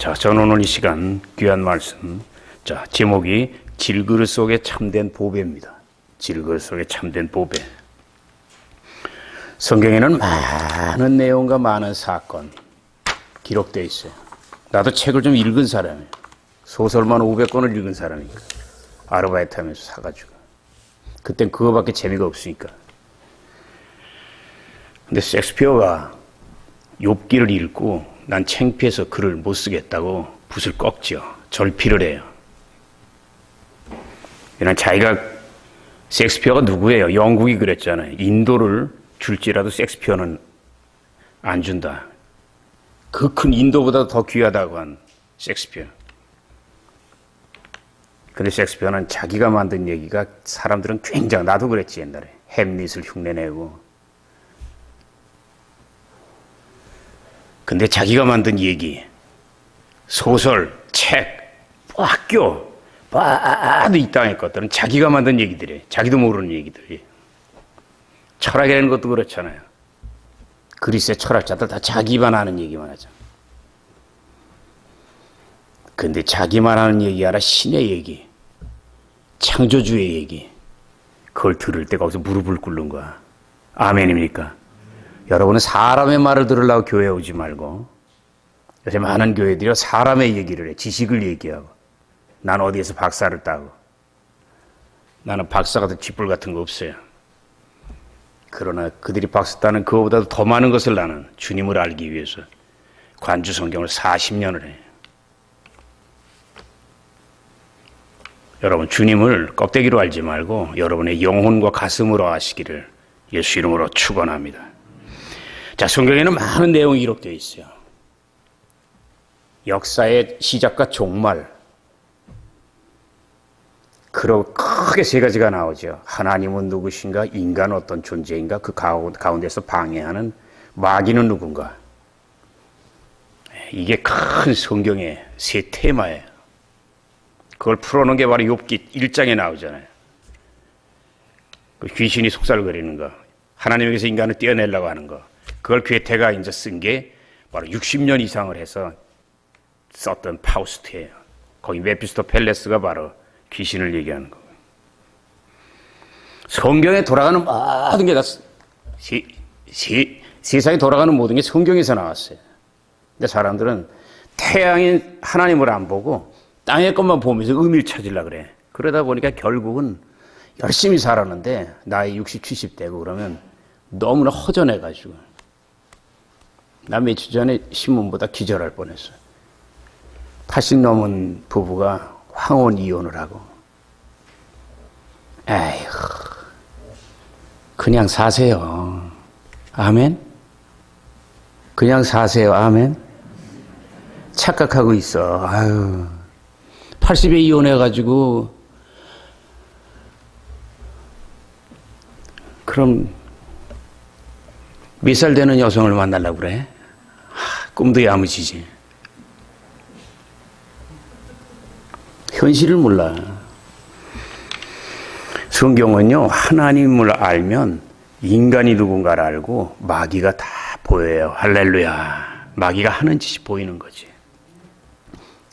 자, 저는 오늘 이 시간 귀한 말씀. 자, 제목이 질그릇 속에 참된 보배입니다. 질그릇 속에 참된 보배. 성경에는 많은 내용과 많은 사건 기록되어 있어요. 나도 책을 좀 읽은 사람이에요. 소설만 500권을 읽은 사람이니까. 아르바이트 하면서 사가지고. 그땐 그거밖에 재미가 없으니까. 근데 셰익스피어가 욥기를 읽고 난 창피해서 글을 못 쓰겠다고 붓을 꺾지요. 절필을 해요. 왜냐면 자기가 셰익스피어가 누구예요? 영국이 그랬잖아요. 인도를 줄지라도 셰익스피어는 안 준다. 그 큰 인도보다 더 귀하다고 한 셰익스피어. 근데 셰익스피어는 자기가 만든 얘기가 사람들은 굉장히, 나도 그랬지 옛날에. 햄릿을 흉내내고. 근데 자기가 만든 얘기, 소설, 책, 학교, 봐도 이 땅의 것들은 자기가 만든 얘기들이에요. 자기도 모르는 얘기들이. 철학이라는 것도 그렇잖아요. 그리스의 철학자들 다 자기만 아는 얘기만 하죠. 근데 자기만 하는 얘기 알아? 신의 얘기, 창조주의 얘기. 그걸 들을 때 거기서 무릎을 꿇는 거야. 아멘입니까? 여러분은 사람의 말을 들으려고 교회에 오지 말고, 요새 많은 교회들이 사람의 얘기를 해. 지식을 얘기하고. 난 어디에서 박사를 따고. 나는 박사 같은 쥐뿔 같은 거 없어요. 그러나 그들이 박사 따는 그거보다도 더 많은 것을 나는 주님을 알기 위해서 관주 성경을 40년을 해요. 여러분, 주님을 껍데기로 알지 말고 여러분의 영혼과 가슴으로 아시기를 예수 이름으로 축원합니다. 자, 성경에는 많은 내용이 기록되어 있어요. 역사의 시작과 종말. 그러고 크게 세 가지가 나오죠. 하나님은 누구신가? 인간은 어떤 존재인가? 그 가운데서 방해하는 마귀는 누군가? 이게 큰 성경의 세 테마예요. 그걸 풀어놓은 게 바로 욥기 1장에 나오잖아요. 그 귀신이 속살거리는 거, 하나님에게서 인간을 떼어내려고 하는 거, 그걸 괴테가 이제 쓴 게 바로 60년 이상을 해서 썼던 파우스트예요. 거기 메피스토펠레스가 바로 귀신을 얘기하는 거예요. 성경에 돌아가는 모든 게 다 세상에 돌아가는 모든 게 성경에서 나왔어요. 근데 사람들은 태양인 하나님을 안 보고 땅의 것만 보면서 의미를 찾으려고 그래. 그러다 보니까 결국은 열심히 살았는데 나이 60, 70 되고 그러면 너무나 허전해가지고 나 며칠 전에 신문 보다 기절할 뻔했어요. 80 넘은 부부가 황혼 이혼을 하고. 에휴, 그냥 사세요. 아멘? 그냥 사세요. 아멘? 착각하고 있어. 아유, 80에 이혼해가지고 그럼 몇 살 되는 여성을 만나려고 그래? 꿈도 야무지지. 현실을 몰라. 성경은요, 하나님을 알면 인간이 누군가를 알고 마귀가 다 보여요. 할렐루야. 마귀가 하는 짓이 보이는 거지.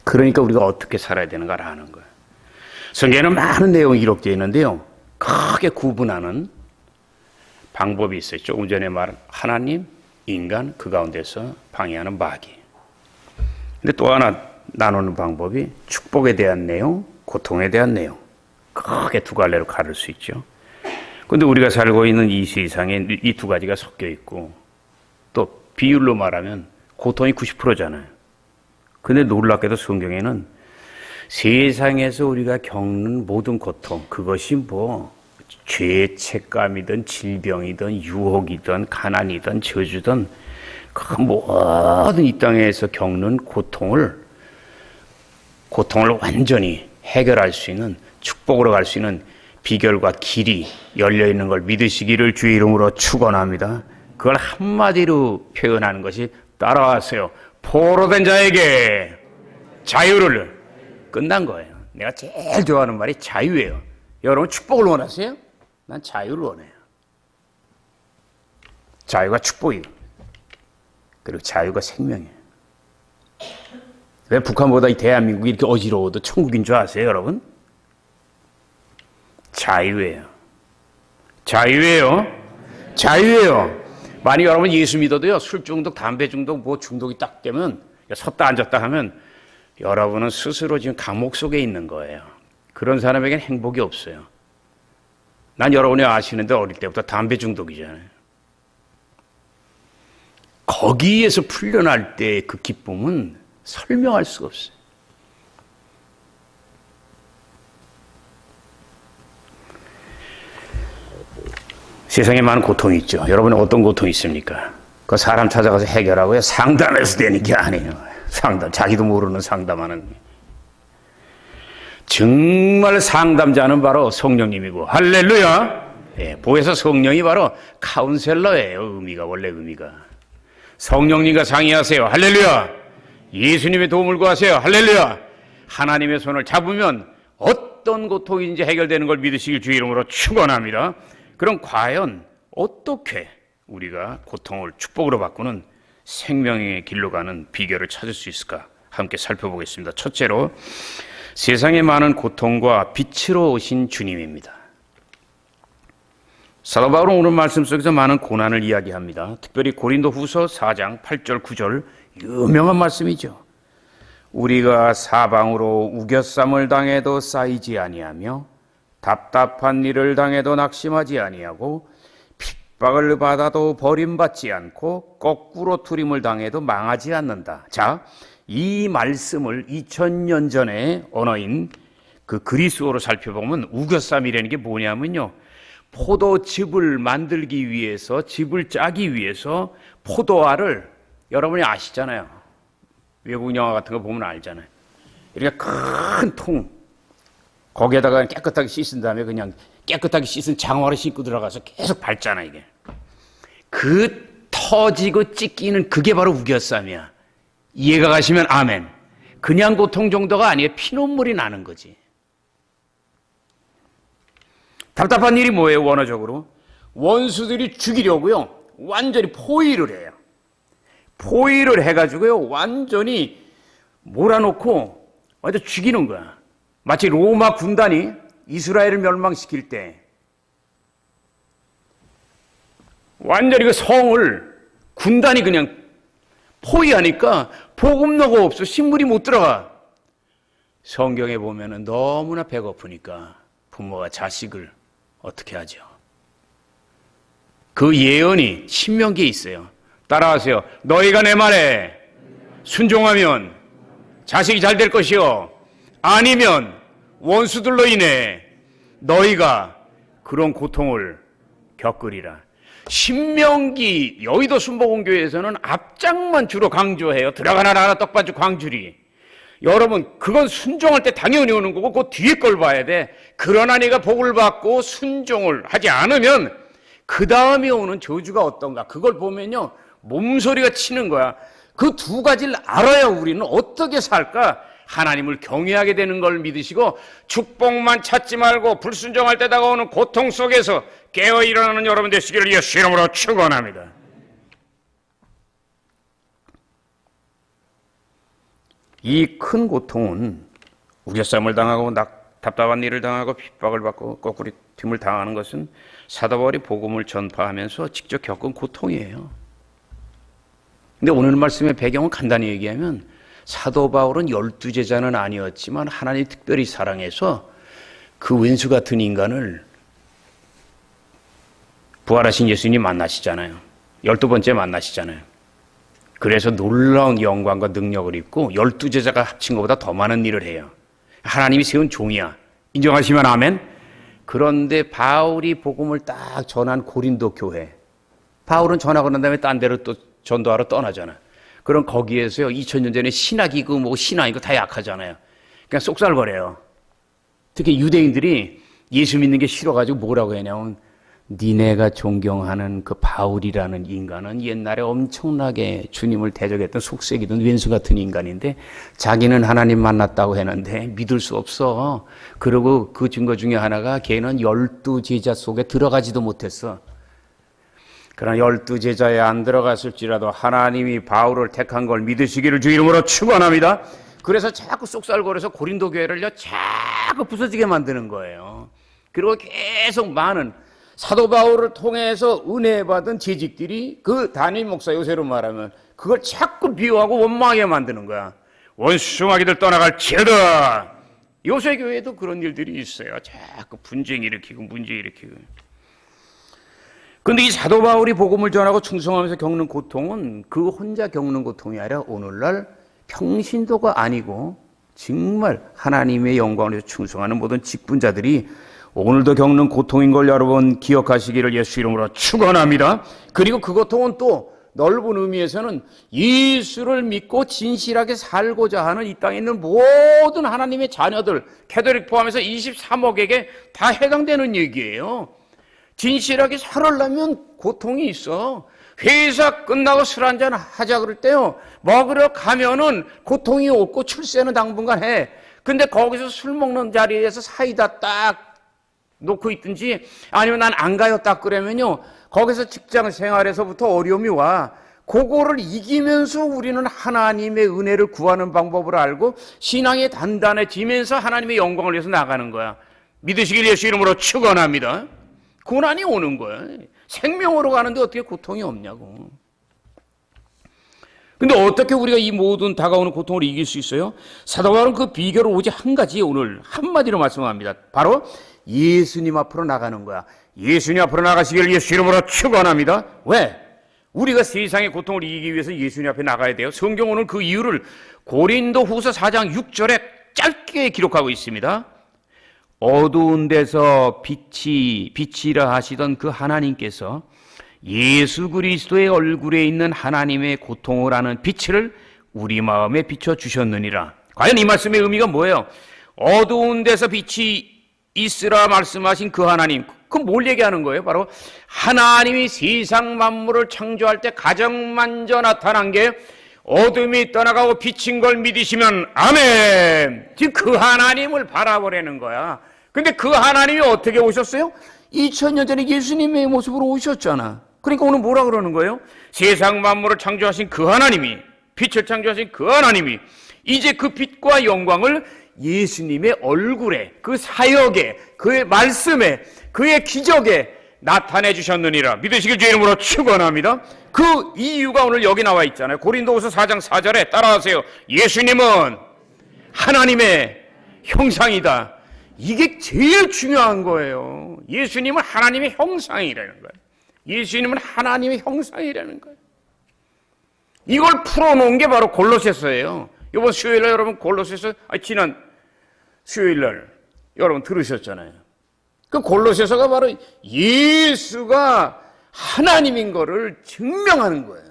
그러니까 우리가 어떻게 살아야 되는가를 아는 거예요. 성경에는 많은 내용이 기록되어 있는데요, 크게 구분하는 방법이 있어요. 조금 전에 말한 하나님, 인간, 그 가운데서 방해하는 마귀. 근데 또 하나 나누는 방법이 축복에 대한 내용, 고통에 대한 내용. 크게 두 갈래로 가를 수 있죠. 그런데 우리가 살고 있는 이 세상에 이 두 가지가 섞여 있고, 또 비율로 말하면 고통이 90%잖아요. 근데 놀랍게도 성경에는 세상에서 우리가 겪는 모든 고통, 그것이 뭐 죄책감이든 질병이든 유혹이든 가난이든 저주든 그 모든 이 땅에서 겪는 고통을 완전히 해결할 수 있는, 축복으로 갈 수 있는 비결과 길이 열려있는 걸 믿으시기를 주의 이름으로 축원합니다. 그걸 한마디로 표현하는 것이, 따라하세요, 포로된 자에게 자유를. 끝난 거예요. 내가 제일 좋아하는 말이 자유예요. 여러분 축복을 원하세요? 난 자유를 원해요. 자유가 축복이에요. 그리고 자유가 생명이에요. 왜 북한보다 이 대한민국이 이렇게 어지러워도 천국인 줄 아세요, 여러분? 자유예요. 자유예요. 자유예요. 만약 여러분 예수 믿어도요, 술 중독, 담배 중독, 뭐 중독이 딱 되면, 섰다 앉았다 하면, 여러분은 스스로 지금 감옥 속에 있는 거예요. 그런 사람에게는 행복이 없어요. 난 여러분이 아시는데 어릴 때부터 담배 중독이잖아요. 거기에서 풀려날 때 그 기쁨은 설명할 수가 없어요. 세상에 많은 고통이 있죠. 여러분은 어떤 고통이 있습니까? 그 사람 찾아가서 해결하고요. 상담해서 되는 게 아니에요. 상담, 자기도 모르는 상담하는. 정말 상담자는 바로 성령님이고, 할렐루야! 예, 보혜사 성령이 바로 카운셀러예요. 의미가, 원래 의미가. 성령님과 상의하세요. 할렐루야! 예수님의 도움을 구하세요. 할렐루야! 하나님의 손을 잡으면 어떤 고통인지 해결되는 걸 믿으시길 주의 이름으로 축원합니다. 그럼 과연 어떻게 우리가 고통을 축복으로 바꾸는 생명의 길로 가는 비결을 찾을 수 있을까? 함께 살펴보겠습니다. 첫째로 세상의 많은 고통과 빛으로 오신 주님입니다. 사도 바울은 오늘 말씀 속에서 많은 고난을 이야기합니다. 특별히 고린도후서 4장 8절 9절 유명한 말씀이죠. 우리가 사방으로 우겨쌈을 당해도 쌓이지 아니하며 답답한 일을 당해도 낙심하지 아니하고 핍박을 받아도 버림받지 않고 거꾸로 투림을 당해도 망하지 않는다. 자, 이 말씀을 2000년 전의 언어인 그 그리스어로 살펴보면 우겨쌈이라는 게 뭐냐면요, 포도즙을 만들기 위해서, 즙을 짜기 위해서 포도알을, 여러분이 아시잖아요. 외국 영화 같은 거 보면 알잖아요. 이렇게 큰 통, 거기에다가 깨끗하게 씻은 다음에 그냥 깨끗하게 씻은 장화를 신고 들어가서 계속 밟잖아, 이게. 그 터지고 찢기는 그게 바로 우겨쌈이야. 이해가 가시면 아멘. 그냥 고통 정도가 아니에요. 피눈물이 나는 거지. 답답한 일이 뭐예요, 원어적으로? 원수들이 죽이려고요, 완전히 포위를 해요. 포위를 해가지고요, 완전히 몰아놓고 완전 죽이는 거야. 마치 로마 군단이 이스라엘을 멸망시킬 때 완전히 그 성을 군단이 그냥 포위하니까 보급로가 없어. 식물이 못 들어가. 성경에 보면은 너무나 배고프니까 부모가 자식을 어떻게 하죠? 그 예언이 신명기에 있어요. 따라하세요. 너희가 내 말에 순종하면 자식이 잘 될 것이요, 아니면 원수들로 인해 너희가 그런 고통을 겪으리라. 신명기 여의도 순복음교회에서는 앞장만 주로 강조해요. 들어가나 나나 떡반죽 광주리. 여러분, 그건 순종할 때 당연히 오는 거고 그 뒤에 걸 봐야 돼. 그러나 네가 복을 받고 순종을 하지 않으면 그 다음에 오는 저주가 어떤가, 그걸 보면요, 몸소리가 치는 거야. 그 두 가지를 알아야 우리는 어떻게 살까? 하나님을 경외하게 되는 걸 믿으시고 축복만 찾지 말고 불순종할 때 다가오는 고통 속에서 깨어 일어나는 여러분 되시기를 예수 이름으로 축원합니다. 이 큰 고통은 우겨쌈을 당하고 답답한 일을 당하고 핍박을 받고 거꾸로 튀임을 당하는 것은 사도 바울이 복음을 전파하면서 직접 겪은 고통이에요. 근데 오늘 말씀의 배경은 간단히 얘기하면 사도 바울은 12제자는 아니었지만 하나님이 특별히 사랑해서 그 왼수 같은 인간을 부활하신 예수님이 만나시잖아요. 12번째 만나시잖아요. 그래서 놀라운 영광과 능력을 입고 12제자가 합친 것보다 더 많은 일을 해요. 하나님이 세운 종이야. 인정하시면 아멘. 그런데 바울이 복음을 딱 전한 고린도 교회, 바울은 전하고 난 다음에 딴 데로 또 전도하러 떠나잖아. 그럼 거기에서요, 2000년 전에 신학이고 뭐 신앙이고 다 약하잖아요. 그냥 쏙살거려요. 특히 유대인들이 예수 믿는 게 싫어가지고 뭐라고 했냐면, 니네가 존경하는 그 바울이라는 인간은 옛날에 엄청나게 주님을 대적했던 속색이던 왼수 같은 인간인데 자기는 하나님 만났다고 했는데 믿을 수 없어. 그리고 그 증거 중에 하나가 걔는 12제자 속에 들어가지도 못했어. 그러나 12제자에 안 들어갔을지라도 하나님이 바울을 택한 걸 믿으시기를 주 이름으로 축원합니다. 그래서 자꾸 쏙살거려서 고린도 교회를요 자꾸 부서지게 만드는 거예요. 그리고 계속 많은 사도 바울을 통해서 은혜 받은 재직들이 그 담임 목사 요새로 말하면 그걸 자꾸 비호하고 원망하게 만드는 거야. 원수마귀들 떠나갈 지어다. 요새 교회에도 그런 일들이 있어요. 자꾸 분쟁 일으키고 문제 일으키고. 근데 이 사도 바울이 복음을 전하고 충성하면서 겪는 고통은 그 혼자 겪는 고통이 아니라 오늘날 평신도가 아니고 정말 하나님의 영광을 위해서 충성하는 모든 직분자들이 오늘도 겪는 고통인 걸 여러분 기억하시기를 예수 이름으로 축원합니다. 그리고 그 고통은 또 넓은 의미에서는 예수를 믿고 진실하게 살고자 하는 이 땅에 있는 모든 하나님의 자녀들, 캐톨릭 포함해서 23억에게 다 해당되는 얘기예요. 진실하게 살으려면 고통이 있어. 회사 끝나고 술 한잔 하자 그럴 때요, 먹으러 가면은 고통이 없고 출세는 당분간 해. 근데 거기서 술 먹는 자리에서 사이다 딱 놓고 있든지 아니면 난 안 가요 딱 그러면요, 거기서 직장 생활에서부터 어려움이 와. 그거를 이기면서 우리는 하나님의 은혜를 구하는 방법을 알고 신앙이 단단해지면서 하나님의 영광을 위해서 나가는 거야. 믿으시길 예수 이름으로 축원합니다. 고난이 오는 거야. 생명으로 가는데 어떻게 고통이 없냐고. 근데 어떻게 우리가 이 모든 다가오는 고통을 이길 수 있어요? 사도 바울은 그 비결을 오직 한 가지 오늘 한마디로 말씀합니다. 바로 예수님 앞으로 나가는 거야. 예수님 앞으로 나가시길 예수 이름으로 축원합니다. 왜? 우리가 세상의 고통을 이기기 위해서 예수님 앞에 나가야 돼요. 성경 오늘 그 이유를 고린도후서 4장 6절에 짧게 기록하고 있습니다. 어두운 데서 빛이라 하시던 그 하나님께서 예수 그리스도의 얼굴에 있는 하나님의 고통을 아는 빛을 우리 마음에 비춰주셨느니라. 과연 이 말씀의 의미가 뭐예요? 어두운 데서 빛이 있으라 말씀하신 그 하나님, 그건 뭘 얘기하는 거예요? 바로 하나님이 세상 만물을 창조할 때 가장 먼저 나타난 게 어둠이 떠나가고 빛인 걸 믿으시면 아멘. 지금 그 하나님을 바라보라는 거야. 근데 그 하나님이 어떻게 오셨어요? 2000년 전에 예수님의 모습으로 오셨잖아. 그러니까 오늘 뭐라 그러는 거예요? 세상 만물을 창조하신 그 하나님이, 빛을 창조하신 그 하나님이 이제 그 빛과 영광을 예수님의 얼굴에, 그 사역에, 그의 말씀에, 그의 기적에 나타내 주셨느니라. 믿으시길 주의 이름으로 축원합니다. 그 이유가 오늘 여기 나와 있잖아요. 고린도후서 4장 4절에 따라하세요. 예수님은 하나님의 형상이다. 이게 제일 중요한 거예요. 예수님은 하나님의 형상이라는 거예요. 예수님은 하나님의 형상이라는 거예요. 이걸 풀어놓은 게 바로 골로새서예요. 이번 수요일날 여러분 골로새서 지난 수요일날 여러분 들으셨잖아요. 그 골로새서가 바로 예수가 하나님인 거를 증명하는 거예요.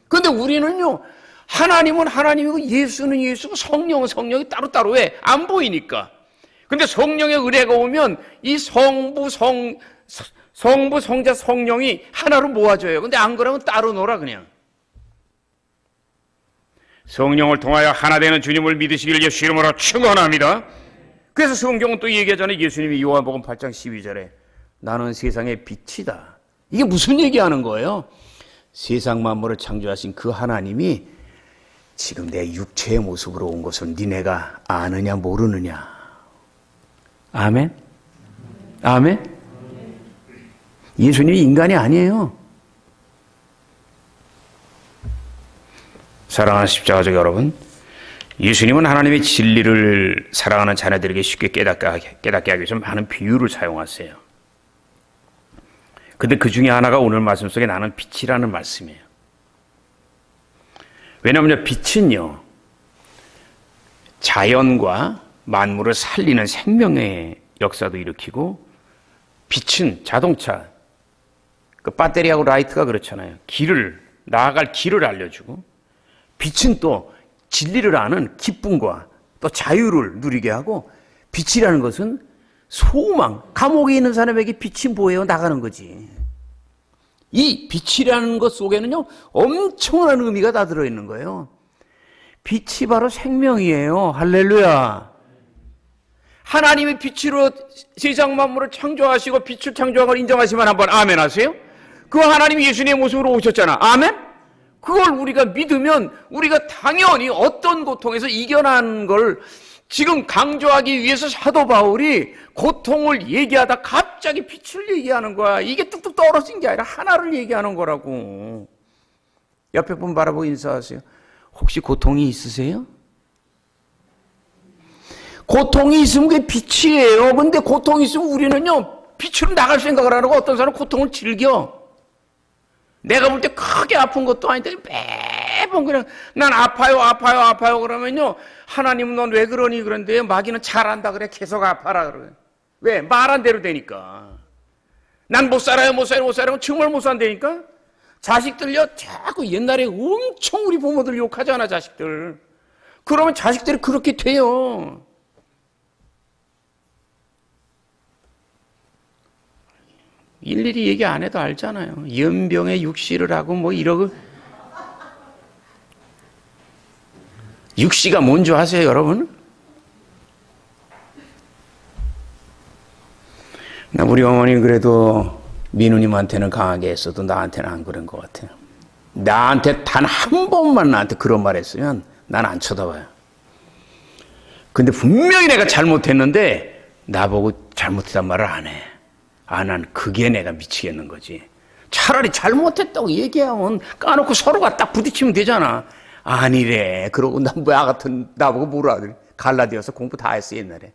그런데 우리는요, 하나님은 하나님이고 예수는 예수고 성령은 성령이 따로따로 왜? 안 보이니까. 근데 성령의 은혜가 오면 이 성부, 성자, 성령이 하나로 모아져요. 근데 안 그러면 따로 놀아 그냥. 성령을 통하여 하나 되는 주님을 믿으시길 예수 이름으로 축원합니다. 그래서 성경은 또 얘기하잖아요. 예수님이 요한복음 8장 12절에 나는 세상의 빛이다. 이게 무슨 얘기하는 거예요? 세상 만물을 창조하신 그 하나님이 지금 내 육체의 모습으로 온 것을 니네가 아느냐 모르느냐. 아멘? 아멘? 예수님이 인간이 아니에요. 사랑하는 십자가족 여러분, 예수님은 하나님의 진리를 사랑하는 자녀들에게 쉽게 깨닫게 하기 위해서 많은 비유를 사용하세요. 근데 그 중에 하나가 오늘 말씀 속에 나는 빛이라는 말씀이에요. 왜냐하면 빛은요, 자연과 만물을 살리는 생명의 역사도 일으키고, 빛은 자동차, 그 배터리하고 라이트가 그렇잖아요. 나아갈 길을 알려주고, 빛은 또 진리를 아는 기쁨과 또 자유를 누리게 하고, 빛이라는 것은 소망, 감옥에 있는 사람에게 빛이 뭐예요? 나가는 거지. 이 빛이라는 것 속에는요, 엄청난 의미가 다 들어있는 거예요. 빛이 바로 생명이에요. 할렐루야. 하나님의 빛으로 세상 만물을 창조하시고 빛을 창조한 걸 인정하시면 한번 아멘 하세요. 그 하나님이 예수님의 모습으로 오셨잖아. 아멘? 그걸 우리가 믿으면 우리가 당연히 어떤 고통에서 이겨나는 걸 지금 강조하기 위해서 사도 바울이 고통을 얘기하다 갑자기 빛을 얘기하는 거야. 이게 뚝뚝 떨어진 게 아니라 하나를 얘기하는 거라고. 옆에 분 바라보고 인사하세요. 혹시 고통이 있으세요? 고통이 있으면 그게 빛이에요. 근데 고통이 있으면 우리는요, 빛으로 나갈 생각을 하는 거. 어떤 사람은 고통을 즐겨. 내가 볼 때 크게 아픈 것도 아닌데 매번 그냥 난 아파요 아파요 아파요 그러면요, 하나님은 넌 왜 그러니 그런데 마귀는 잘한다 그래. 계속 아파라 그래. 왜? 말한 대로 되니까. 난 못 살아요 못 살아요 못 살아요. 정말 못 산다니까. 자식들요 자꾸 옛날에 엄청 우리 부모들 욕하잖아 자식들. 그러면 자식들이 그렇게 돼요. 일일이 얘기 안 해도 알잖아요. 연병에 육시를 하고 뭐 이러고. 육시가 뭔지 아세요 여러분? 우리 어머니는 그래도 민우님한테는 강하게 했어도 나한테는 안 그런 것 같아요. 나한테 단 한 번만 나한테 그런 말 했으면 난 안 쳐다봐요. 근데 분명히 내가 잘못했는데 나보고 잘못했단 말을 안 해. 난 그게 내가 미치겠는 거지. 차라리 잘못했다고 얘기하면 까놓고 서로가 딱 부딪히면 되잖아. 아니래. 그러고 나 뭐야 같은 나보고 뭐라 그래. 갈라디아서 공부 다 했어 옛날에.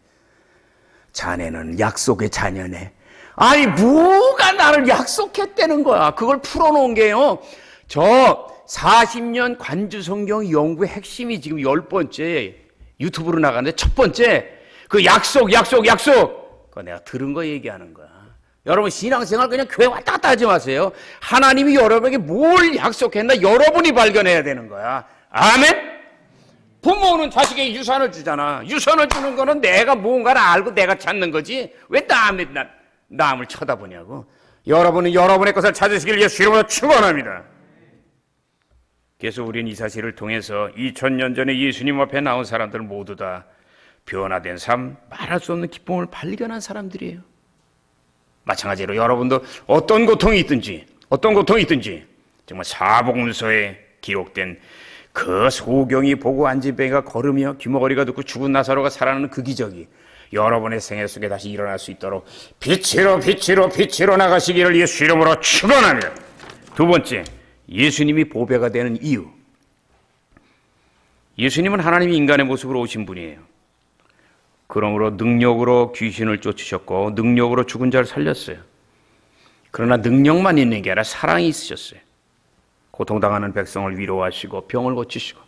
자네는 약속의 자녀네. 아니 뭐가 나를 약속했다는 거야. 그걸 풀어놓은 게요, 저 40년 관주성경 연구의 핵심이 지금 10번째 유튜브로 나가는데, 첫 번째 그 약속 그거 내가 들은 거 얘기하는 거야. 여러분 신앙생활 그냥 교회 왔다 갔다 하지 마세요. 하나님이 여러분에게 뭘 약속했나 여러분이 발견해야 되는 거야. 아멘? 부모는 자식에게 유산을 주잖아. 유산을 주는 거는 내가 뭔가를 알고 내가 찾는 거지. 왜 남을 쳐다보냐고. 여러분은 여러분의 것을 찾으시길 예수 이름으로 축원합니다. 그래서 우리는 이 사실을 통해서 2000년 전에 예수님 앞에 나온 사람들 모두 다 변화된 삶, 말할 수 없는 기쁨을 발견한 사람들이에요. 마찬가지로 여러분도 어떤 고통이 있든지 정말 사복음서에 기록된 그 소경이 보고 앉은 뱅이가 걸으며 귀머거리가 듣고 죽은 나사로가 살아나는 그 기적이 여러분의 생애 속에 다시 일어날 수 있도록 빛으로 나가시기를 예수 이름으로 축원합니다. 두 번째, 예수님이 보배가 되는 이유. 예수님은 하나님이 인간의 모습으로 오신 분이에요. 그러므로 능력으로 귀신을 쫓으셨고 능력으로 죽은 자를 살렸어요. 그러나 능력만 있는 게 아니라 사랑이 있으셨어요. 고통당하는 백성을 위로하시고 병을 고치시고,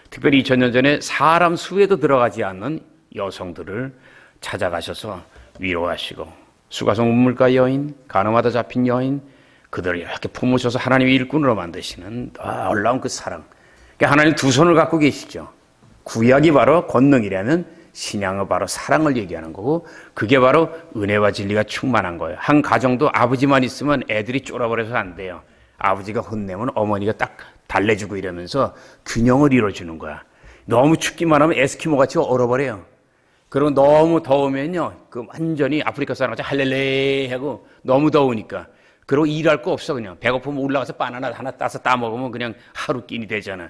특별히 2000년 전에 사람 수에도 들어가지 않는 여성들을 찾아가셔서 위로하시고, 수가성 운물가 여인, 가늠하다 잡힌 여인, 그들을 이렇게 품으셔서 하나님의 일꾼으로 만드시는 놀라운 그 사랑. 그러니까 하나님 두 손을 갖고 계시죠. 구약이 바로 권능이라면 신앙은 바로 사랑을 얘기하는 거고, 그게 바로 은혜와 진리가 충만한 거예요. 한 가정도 아버지만 있으면 애들이 쫄아버려서 안 돼요. 아버지가 혼내면 어머니가 딱 달래주고 이러면서 균형을 이루어주는 거야. 너무 춥기만 하면 에스키모 같이 얼어버려요. 그리고 너무 더우면요, 그 완전히 아프리카 사람같이 할렐레 하고, 너무 더우니까. 그리고 일할 거 없어. 그냥 배고프면 올라가서 바나나 하나 따서 따먹으면 그냥 하루 끼니 되잖아.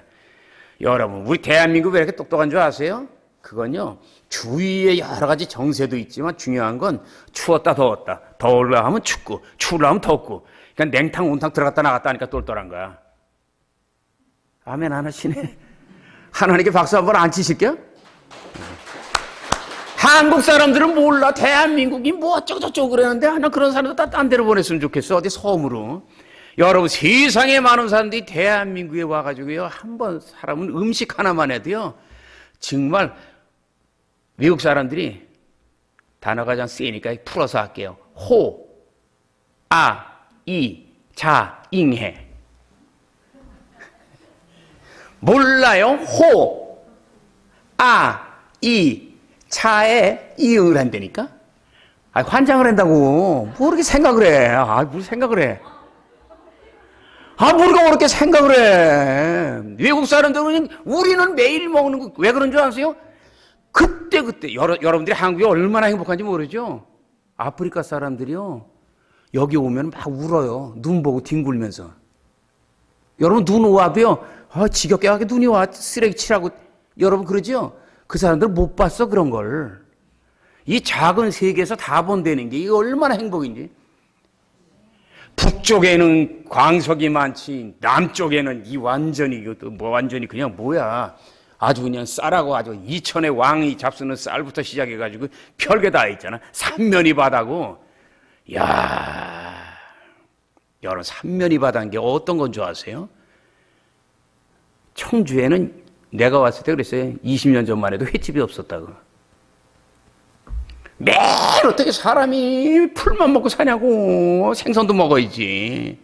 여러분, 우리 대한민국 왜 이렇게 똑똑한 줄 아세요? 그건요, 주위에 여러 가지 정세도 있지만 중요한 건 추웠다 더웠다. 더울라 하면 춥고 추울라 하면 덥고. 그러니까 냉탕 온탕 들어갔다 나갔다 하니까 똘똘한 거야. 아멘 안 하시네. 하나님께 박수 한번 안 치실게요? 한국 사람들은 몰라. 대한민국이 뭐 어쩌고저쩌고 그러는데 하나 그런 사람도 다 딴 데로 보냈으면 좋겠어. 어디 섬으로. 여러분 세상에 많은 사람들이 대한민국에 와가지고요, 한번 사람은 음식 하나만 해도요 정말 외국 사람들이 단어가 좀 세니까 풀어서 할게요. 호, 아, 이, 자, 잉해. 몰라요? 호, 아, 이, 차에 이응을 한다니까? 환장을 한다고. 뭐 그렇게 생각을 해. 뭘 생각을 해. 우리가 그렇게 생각을 해. 외국 사람들은 우리는 매일 먹는 거, 왜 그런 줄 아세요? 그때 여러분들이 한국이 얼마나 행복한지 모르죠? 아프리카 사람들이요, 여기 오면 막 울어요. 눈 보고 뒹굴면서. 여러분 눈 와도요, 지겹게 하게 눈이 와, 쓰레기 치라고 여러분 그러죠? 그 사람들 못 봤어 그런 걸. 이 작은 세계에서 다 본다는 게 이게 얼마나 행복인지. 북쪽에는 광석이 많지 남쪽에는 이 완전히 이것도 뭐 완전히 그냥 뭐야. 아주 그냥 쌀하고 아주 이천의 왕이 잡수는 쌀부터 시작해가지고 별게 다 있잖아. 삼면이 바다고. 야, 여러분 삼면이 바다인 게 어떤 건 줄 아세요? 청주에는 내가 왔을 때 그랬어요. 20년 전만 해도 횟집이 없었다고. 매일 어떻게 사람이 풀만 먹고 사냐고. 생선도 먹어야지.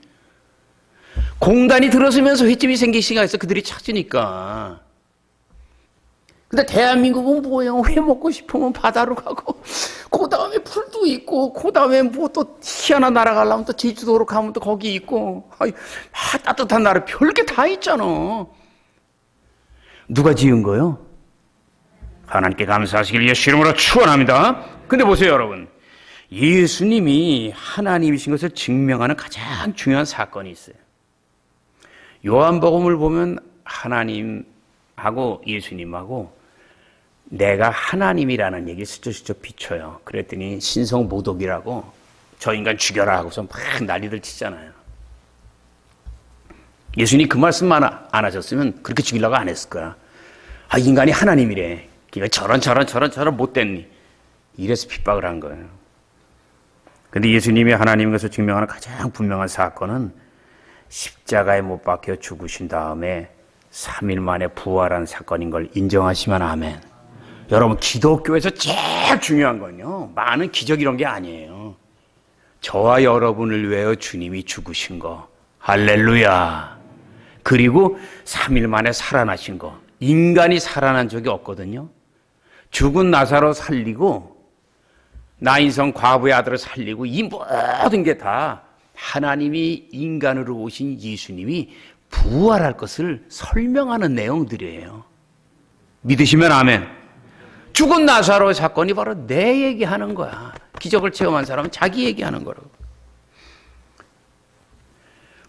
공단이 들어서면서 횟집이 생기기 시작했어. 그들이 찾으니까. 근데 대한민국은 뭐예요? 회 먹고 싶으면 바다로 가고, 그 다음에 풀도 있고, 그 다음에 뭐 또 희한한 나라 가려면 또 제주도로 가면 또 거기 있고, 따뜻한 나라 별게 다 있잖아. 누가 지은 거요? 하나님께 감사하시길 예수 이름으로 축원합니다. 근데 보세요, 여러분. 예수님이 하나님이신 것을 증명하는 가장 중요한 사건이 있어요. 요한복음을 보면 하나님하고 예수님하고 내가 하나님이라는 얘기 슬쩍슬쩍 비춰요. 그랬더니 신성모독이라고 저 인간 죽여라 하고서 막 난리들 치잖아요. 예수님이 그 말씀만 안 하셨으면 그렇게 죽이려고 안 했을 거야. 인간이 하나님이래. 그러니까 저런 못됐니. 이래서 핍박을 한 거예요. 근데 예수님이 하나님인 것을 증명하는 가장 분명한 사건은 십자가에 못 박혀 죽으신 다음에 3일 만에 부활한 사건인 걸 인정하시면 아멘. 여러분, 기독교에서 제일 중요한 건요, 많은 기적 이런 게 아니에요. 저와 여러분을 위하여 주님이 죽으신 거, 할렐루야. 그리고 3일 만에 살아나신 거. 인간이 살아난 적이 없거든요. 죽은 나사로 살리고 나인성 과부의 아들을 살리고 이 모든 게 다 하나님이 인간으로 오신 예수님이 부활할 것을 설명하는 내용들이에요. 믿으시면 아멘. 죽은 나사로의 사건이 바로 내 얘기하는 거야. 기적을 체험한 사람은 자기 얘기하는 거라고.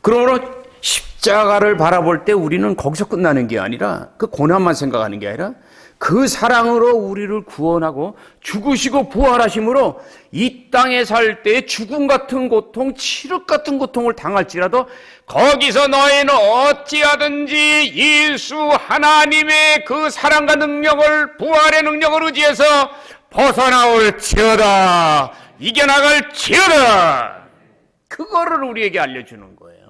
그러므로 십자가를 바라볼 때 우리는 거기서 끝나는 게 아니라, 그 고난만 생각하는 게 아니라 그 사랑으로 우리를 구원하고 죽으시고 부활하심으로 이 땅에 살 때 죽음 같은 고통, 칠흑 같은 고통을 당할지라도 거기서 너희는 어찌하든지 예수 하나님의 그 사랑과 능력을, 부활의 능력을 의지해서 벗어나올지어다, 이겨나갈지어다. 그거를 우리에게 알려주는 거예요.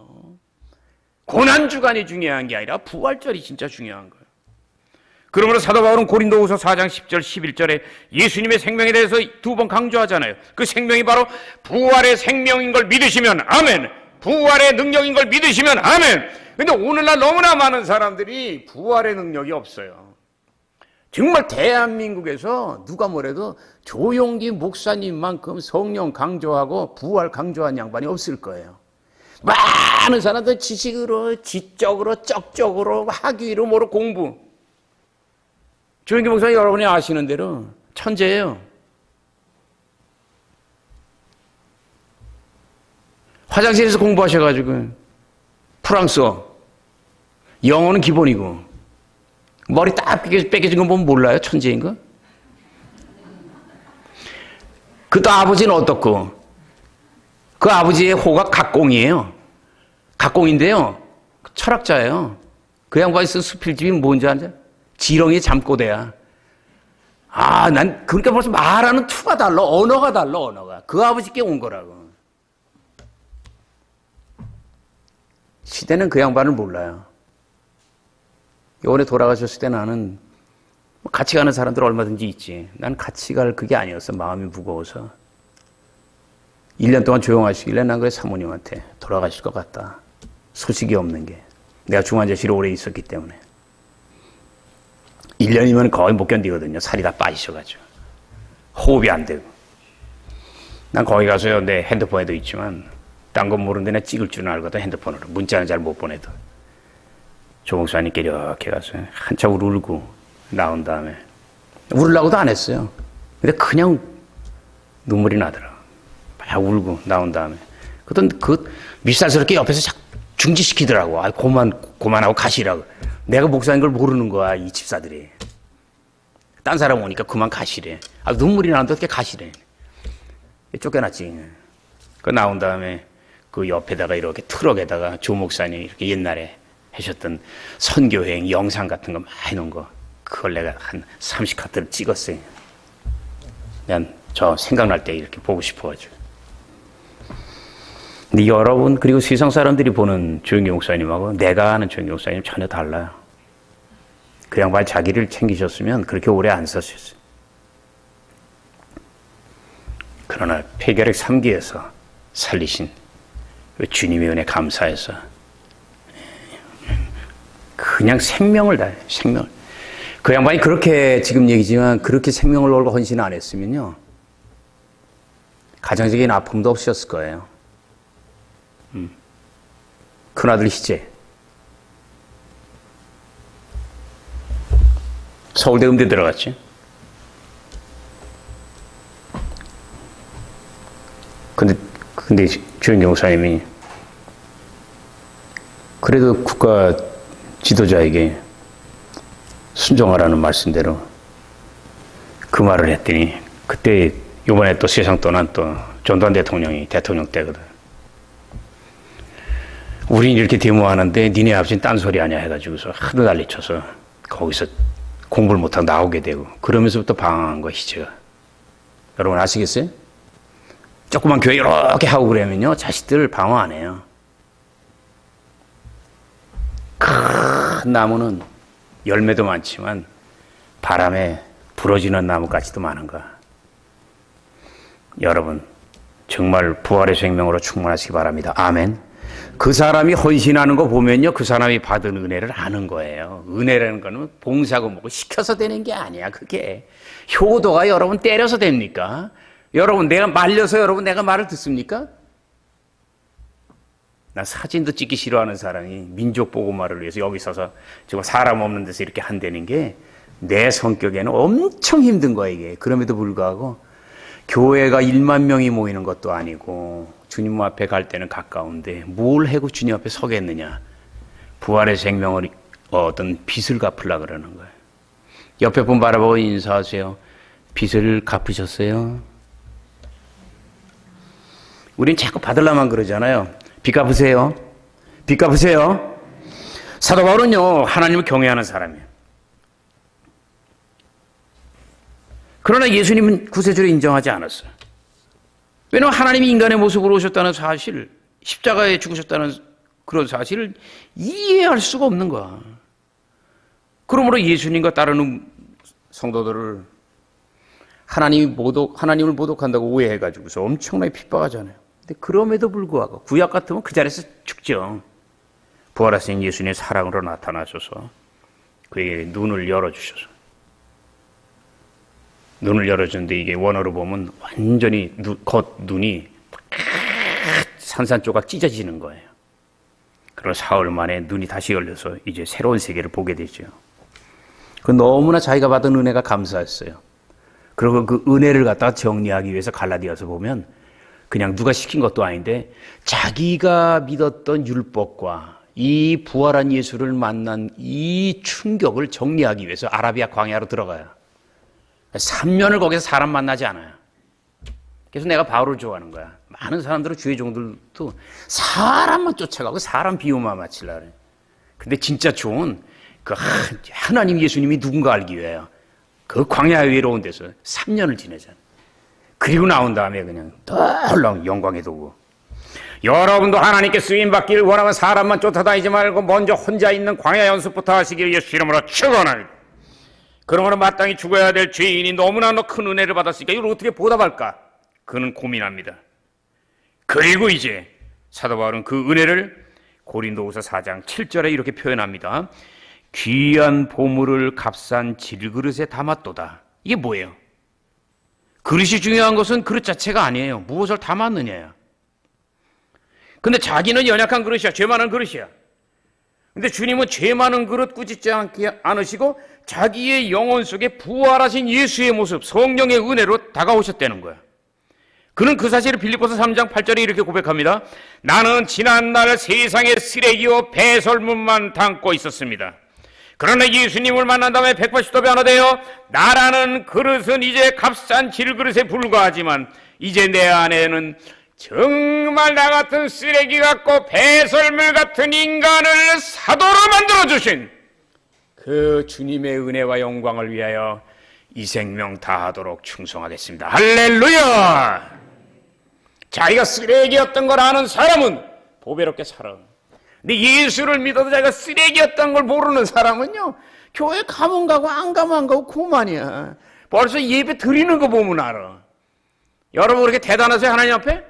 고난주간이 중요한 게 아니라 부활절이 진짜 중요한 거예요. 그러므로 사도 바울은 고린도후서 4장 10절 11절에 예수님의 생명에 대해서 2번 강조하잖아요. 그 생명이 바로 부활의 생명인 걸 믿으시면 아멘. 부활의 능력인 걸 믿으시면 아멘. 근데 오늘날 너무나 많은 사람들이 부활의 능력이 없어요. 정말 대한민국에서 누가 뭐래도 조용기 목사님만큼 성령 강조하고 부활 강조한 양반이 없을 거예요. 많은 사람들 지식으로, 지적으로, 쩍적으로, 학위로, 뭐로 공부. 조영기 목사님 여러분이 아시는 대로 천재예요. 화장실에서 공부하셔가지고 프랑스어, 영어는 기본이고 머리 딱 뺏겨진 거 보면 몰라요? 천재인 거? 그 또 아버지는 어떻고? 그 아버지의 호가 각공이에요. 각공인데요, 철학자예요. 그 양반이 쓴 수필집이 뭔지 아냐? 지렁이 잠꼬대야. 난 그러니까 벌써 말하는 투가 달라, 언어가 달라, 언어가. 그 아버지께 온 거라고. 시대는 그 양반을 몰라요. 요번에 돌아가셨을 때 나는 같이 가는 사람들 얼마든지 있지. 난 같이 갈 그게 아니었어. 마음이 무거워서. 1년 동안 조용하시길래 난 그래 사모님한테 돌아가실 것 같다. 소식이 없는 게. 내가 중환자실에 오래 있었기 때문에. 1년이면 거의 못 견디거든요. 살이 다 빠지셔가지고. 호흡이 안 되고. 난 거기 가서요, 내 핸드폰에도 있지만, 딴 건 모르는데 내가 찍을 줄은 알거든, 핸드폰으로. 문자는 잘 못 보내도. 조목사님께 이렇게 가서 한참 울고 나온 다음에, 울으려고도 안 했어요. 근데 그냥 눈물이 나더라. 막 울고 나온 다음에. 그랬더니 그 밀살스럽게 옆에서 중지시키더라고. 아, 그만하고 가시라고. 내가 목사인 걸 모르는 거야, 이 집사들이. 딴 사람 오니까 그만 가시래. 아, 눈물이 나는데 어떻게 가시래. 쫓겨났지. 그 나온 다음에 그 옆에다가 이렇게 트럭에다가 조 목사님이 이렇게 옛날에 하셨던 선교행 영상 같은 거 많이 놓은 거. 그걸 내가 한 30카트를 찍었어요. 그냥 저 생각날 때 이렇게 보고 싶어가지고. 근데 여러분, 그리고 세상 사람들이 보는 조영기 목사님하고 내가 아는 조영기 목사님 전혀 달라요. 그 양반 자기를 챙기셨으면 그렇게 오래 안 사셨어요. 그러나 폐결핵 3기에서 살리신 그 주님의 은혜 감사해서 그냥 생명을 다해, 생명을. 그 양반이 그렇게 지금 얘기지만 그렇게 생명을 걸고 헌신 안 했으면요. 가정적인 아픔도 없으셨을 거예요. 큰아들 희재. 서울대 음대 들어갔지. 근데 주영경 목사님이 그래도 국가 지도자에게 순종하라는 말씀대로 그 말을 했더니 그때 이번에 또 세상 떠난 또 전두환 대통령이 대통령 때거든. 우린 이렇게 데모하는데 니네 아버지는 딴소리 아니야 해가지고서 하도 난리쳐서 거기서 공부를 못하고 나오게 되고 그러면서부터 방황한 거야 희재가. 여러분 아시겠어요? 조그만 교회 이렇게 하고 그러면요 자식들 방황 안 해요. 큰 나무는 열매도 많지만 바람에 부러지는 나무까지도 많은 거야. 여러분 정말 부활의 생명으로 충만하시기 바랍니다. 아멘. 그 사람이 헌신하는 거 보면요 그 사람이 받은 은혜를 아는 거예요. 은혜라는 거는 봉사고 뭐고 시켜서 되는 게 아니야. 그게 효도가 여러분 때려서 됩니까? 여러분 내가 말려서 여러분 내가 말을 듣습니까? 나 사진도 찍기 싫어하는 사람이 민족 보고말을 위해서 여기 서서 지금 사람 없는 데서 이렇게 한다는 게 내 성격에는 엄청 힘든 거야 이게. 그럼에도 불구하고 교회가 1만 명이 모이는 것도 아니고 주님 앞에 갈 때는 가까운데 뭘 해고 주님 앞에 서겠느냐. 부활의 생명을 어떤 빚을 갚으려고 그러는 거예요. 옆에 분 바라보고 인사하세요. 빚을 갚으셨어요? 우린 자꾸 받으려만 그러잖아요. 빚 갚으세요. 빚 갚으세요. 사도 바울은요 하나님을 경외하는 사람이에요. 그러나 예수님은 구세주로 인정하지 않았어요. 왜냐하면 하나님이 인간의 모습으로 오셨다는 사실, 십자가에 죽으셨다는 그런 사실을 이해할 수가 없는 거야. 그러므로 예수님과 따르는 성도들을 하나님을 모독한다고 오해해가지고서 엄청나게 핍박하잖아요. 근데 그럼에도 불구하고 구약 같으면 그 자리에서 죽죠. 부활하신 예수님의 사랑으로 나타나셔서 그에게 눈을 열어주셔서 눈을 열어주는데 이게 원어로 보면 완전히 겉눈이 산산조각 찢어지는 거예요. 그리고 사흘 만에 눈이 다시 열려서 이제 새로운 세계를 보게 되죠. 그 너무나 자기가 받은 은혜가 감사했어요. 그리고 그 은혜를 갖다가 정리하기 위해서 갈라디아서 보면 그냥 누가 시킨 것도 아닌데 자기가 믿었던 율법과 이 부활한 예수를 만난 이 충격을 정리하기 위해서 아라비아 광야로 들어가요. 3년을 거기서 사람 만나지 않아요. 그래서 내가 바울을 좋아하는 거야. 많은 사람들은 주의 종들도 사람만 쫓아가고 사람 비유만 맞추려고 그래. 근데 진짜 좋은 그 하나님 예수님이 누군가 알기 위해요. 그 광야 외로운 데서 3년을 지내잖아. 그리고 나온 다음에 그냥 덜렁 영광에 도고. 여러분도 하나님께 쓰임받기를 원하면 사람만 쫓아다니지 말고 먼저 혼자 있는 광야 연습부터 하시기를 예수 이름으로 축원합니다. 그러므로 마땅히 죽어야 될 죄인이 너무나 큰 은혜를 받았으니까 이걸 어떻게 보답할까? 그는 고민합니다. 그리고 이제 사도 바울은 그 은혜를 고린도후서 4장 7절에 이렇게 표현합니다. 귀한 보물을 값싼 질그릇에 담았도다. 이게 뭐예요? 그릇이 중요한 것은 그릇 자체가 아니에요. 무엇을 담았느냐야. 근데 자기는 연약한 그릇이야. 죄 많은 그릇이야. 근데 주님은 죄 많은 그릇 꾸짖지 않으시고 자기의 영혼 속에 부활하신 예수의 모습, 성령의 은혜로 다가오셨다는 거야. 그는 그 사실을 빌립보서 3장 8절에 이렇게 고백합니다. 나는 지난날 세상의 쓰레기요 배설물만 담고 있었습니다. 그러나 예수님을 만난 다음에 180도 변화되어 나라는 그릇은 이제 값싼 질그릇에 불과하지만 이제 내 안에는 정말 나 같은 쓰레기 같고 배설물 같은 인간을 사도로 만들어주신 그 주님의 은혜와 영광을 위하여 이 생명 다하도록 충성하겠습니다. 할렐루야! 자기가 쓰레기였던 걸 아는 사람은 보배롭게 살아. 근데 예수를 믿어도 자기가 쓰레기였던 걸 모르는 사람은요, 교회 가면 가고 안 가면 안 가고 그만이야. 벌써 예배 드리는 거 보면 알아. 여러분 그렇게 대단하세요, 하나님 앞에?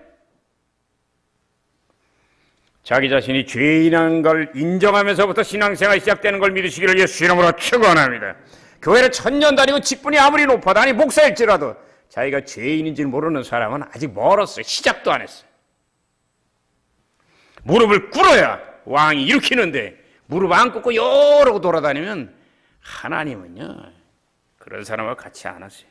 자기 자신이 죄인한 걸 인정하면서부터 신앙생활이 시작되는 걸 믿으시기를 예수 이름으로 축원합니다. 교회를 1000년 다니고 직분이 아무리 높아도, 아니 목사일지라도 자기가 죄인인지 모르는 사람은 아직 멀었어요. 시작도 안 했어요. 무릎을 꿇어야 왕이 일으키는데 무릎 안 꿇고 여러고 돌아다니면 하나님은요 그런 사람과 같이 안 하세요.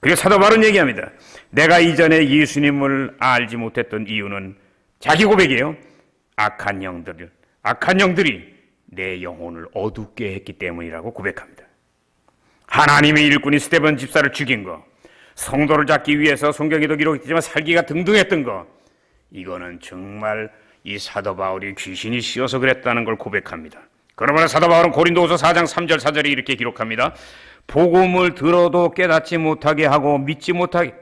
그리고 사도 바울은 얘기합니다. 내가 이전에 예수님을 알지 못했던 이유는, 자기 고백이에요, 악한 영들이 내 영혼을 어둡게 했기 때문이라고 고백합니다. 하나님의 일꾼이 스데반 집사를 죽인 거, 성도를 잡기 위해서 성경에도 기록했지만 살기가 등등했던 거, 이거는 정말 이 사도 바울이 귀신이 씌어서 그랬다는 걸 고백합니다. 그러므로 사도 바울은 고린도후서 4장 3절 4절에 이렇게 기록합니다. 복음을 들어도 깨닫지 못하게 하고 믿지 못하게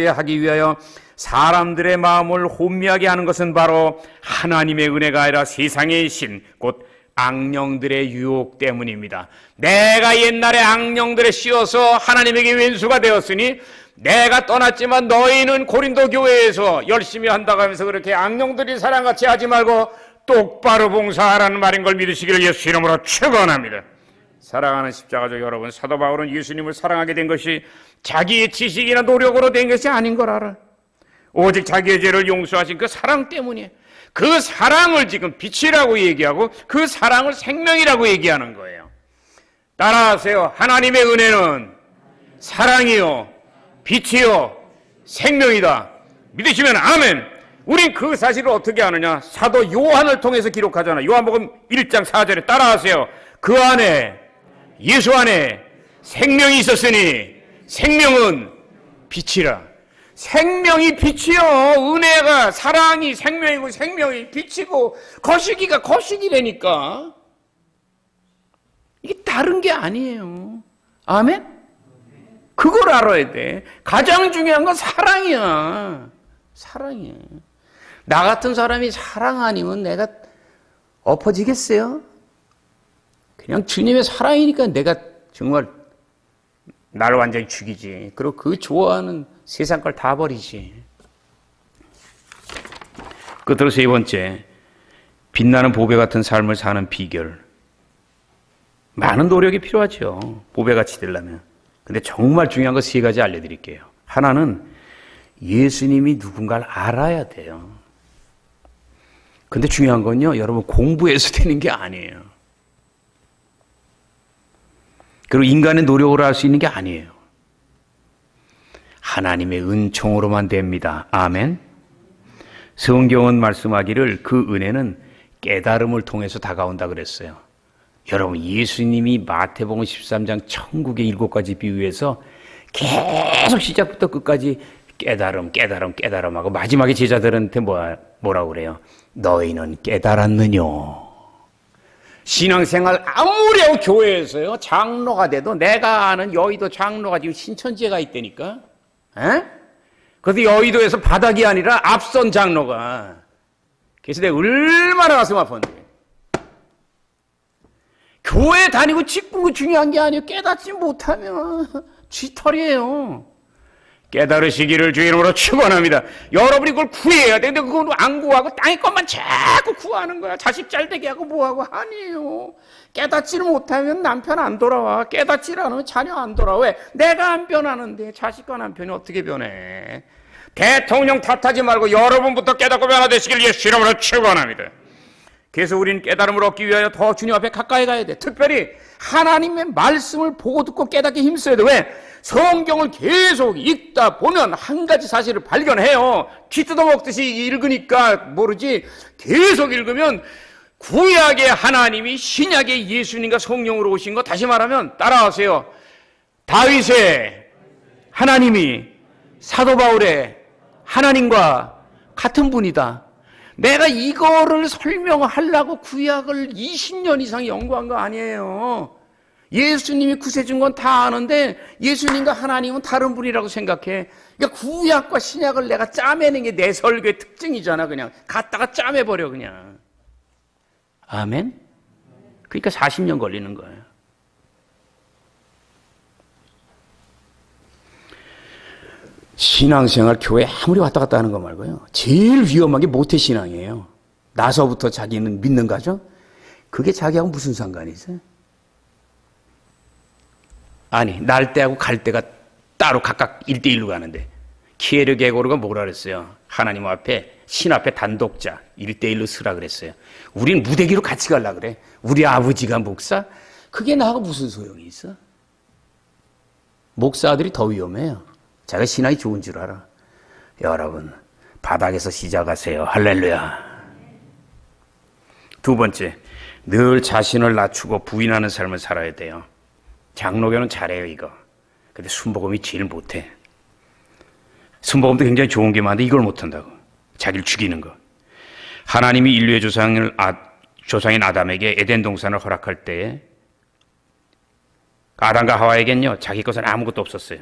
하기 위하여 사람들의 마음을 혼미하게 하는 것은 바로 하나님의 은혜가 아니라 세상의 신, 곧 악령들의 유혹 때문입니다. 내가 옛날에 악령들에 씌어서 하나님에게 왼수가 되었으니 내가 떠났지만 너희는 고린도 교회에서 열심히 한다고 하면서 그렇게 악령들이 사랑같이 하지 말고 똑바로 봉사하라는 말인 걸 믿으시기를 예수 이름으로 축원합니다. 사랑하는 십자가족 여러분, 사도 바울은 예수님을 사랑하게 된 것이 자기의 지식이나 노력으로 된 것이 아닌 걸 알아요. 오직 자기의 죄를 용서하신 그 사랑 때문이에요. 그 사랑을 지금 빛이라고 얘기하고 그 사랑을 생명이라고 얘기하는 거예요. 따라하세요. 하나님의 은혜는 사랑이요 빛이요 생명이다. 믿으시면 아멘. 우린 그 사실을 어떻게 아느냐? 사도 요한을 통해서 기록하잖아. 요한복음 1장 4절에 따라하세요. 그 안에, 예수 안에 생명이 있었으니 생명은 빛이라. 생명이 빛이요. 은혜가, 사랑이 생명이고 생명이 빛이고 거시기가 거시기라니까. 이게 다른 게 아니에요. 아멘? 그걸 알아야 돼. 가장 중요한 건 사랑이야. 사랑이야. 나 같은 사람이 사랑 아니면 내가 엎어지겠어요? 그냥 주님의 사랑이니까 내가 정말 나를 완전히 죽이지. 그리고 그 좋아하는 세상 걸 다 버리지. 끝으로 세 번째, 빛나는 보배 같은 삶을 사는 비결. 많은 노력이 필요하죠. 보배같이 되려면. 근데 정말 중요한 거 세 가지 알려드릴게요. 하나는 예수님이 누군가를 알아야 돼요. 근데 중요한 건요, 여러분 공부해서 되는 게 아니에요. 그리고 인간의 노력으로 할 수 있는 게 아니에요. 하나님의 은총으로만 됩니다. 아멘. 성경은 말씀하기를 그 은혜는 깨달음을 통해서 다가온다 그랬어요. 여러분 예수님이 마태복음 13장 천국의 7가지 비유에서 계속 시작부터 끝까지 깨달음 하고 마지막에 제자들한테 뭐라고 그래요? 너희는 깨달았느뇨. 신앙생활 아무리 하고 교회에서요 장로가 돼도 내가 아는 여의도 장로가 지금 신천지에 가 있다니까. 에? 그래서 여의도에서 바닥이 아니라 앞선 장로가. 그래서 내가 얼마나 가슴 아팠는데. 교회 다니고 직분 중요한 게 아니에요. 깨닫지 못하면 쥐털이에요. 깨달으시기를 주의 이름으로 축원합니다. 여러분이 그걸 구해야 돼. 근데 그건 안 구하고 땅의 것만 자꾸 구하는 거야. 자식 잘 되게 하고 뭐하고. 아니에요. 깨닫지를 못하면 남편 안 돌아와. 깨닫지를 않으면 자녀 안 돌아와. 왜? 내가 안 변하는데 자식과 남편이 어떻게 변해? 대통령 탓하지 말고 여러분부터 깨닫고 변화되시길 예수 이름으로 축원합니다. 그래서 우리는 깨달음을 얻기 위하여 더 주님 앞에 가까이 가야 돼. 특별히 하나님의 말씀을 보고 듣고 깨닫게 힘써야 돼. 왜? 성경을 계속 읽다 보면 한 가지 사실을 발견해요. 쥐 뜯어먹듯이 읽으니까 모르지, 계속 읽으면 구약의 하나님이 신약의 예수님과 성령으로 오신 거, 다시 말하면 따라하세요. 다윗의 하나님이 사도 바울의 하나님과 같은 분이다. 내가 이거를 설명하려고 구약을 20년 이상 연구한 거 아니에요. 예수님이 구세준 건 다 아는데 예수님과 하나님은 다른 분이라고 생각해. 그러니까 구약과 신약을 내가 짜매는 게 내 설교의 특징이잖아. 그냥 갖다가 짜매버려 그냥. 아멘? 그러니까 40년 걸리는 거예요. 신앙생활 교회 아무리 왔다 갔다 하는 거 말고요, 제일 위험한 게 모태신앙이에요. 나서부터 자기는 믿는 거죠. 그게 자기하고 무슨 상관이 있어요? 아니, 날 때하고 갈 때가 따로 각각 1대1로 가는데 키에르게고르가 뭐라 그랬어요? 하나님 앞에, 신 앞에 단독자 1대1로 서라 그랬어요. 우린 무대기로 같이 가려고 그래. 우리 아버지가 목사? 그게 나하고 무슨 소용이 있어? 목사들이 더 위험해요. 자기가 신앙이 좋은 줄 알아. 여러분, 바닥에서 시작하세요. 할렐루야. 두 번째, 늘 자신을 낮추고 부인하는 삶을 살아야 돼요. 장로교는 잘해요 이거. 근데 순복음이 제일 못해. 순복음도 굉장히 좋은 게 많은데 이걸 못한다고. 자기를 죽이는 거. 하나님이 인류의 조상인 아담에게 에덴 동산을 허락할 때에 아담과 하와에겐요, 자기 것은 아무것도 없었어요.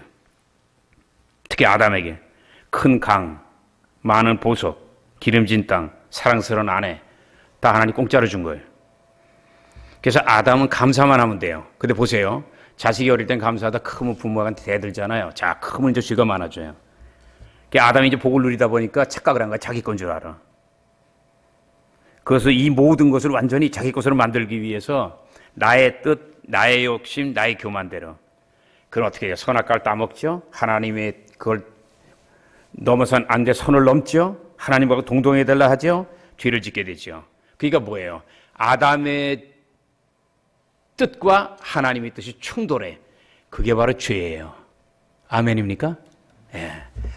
특히 아담에게 큰 강, 많은 보석, 기름진 땅, 사랑스러운 아내 다 하나님 공짜로 준 거예요. 그래서 아담은 감사만 하면 돼요. 근데 보세요. 자식이 어릴 땐 감사하다 크면 부모한테 대들잖아요. 자, 크면 이제 쥐가 많아져요. 아담이 이제 복을 누리다 보니까 착각을 한 거야. 자기 건 줄 알아. 그래서 이 모든 것을 완전히 자기 것으로 만들기 위해서 나의 뜻, 나의 욕심, 나의 교만대로. 그럼 어떻게 해요? 선악과를 따먹죠? 하나님의 그걸 넘어선 안 돼 선을 넘죠? 하나님하고 동동해달라 하죠? 죄를 짓게 되죠. 그러니까 뭐예요? 아담의 뜻과 하나님의 뜻이 충돌해. 그게 바로 죄예요. 아멘입니까? 예.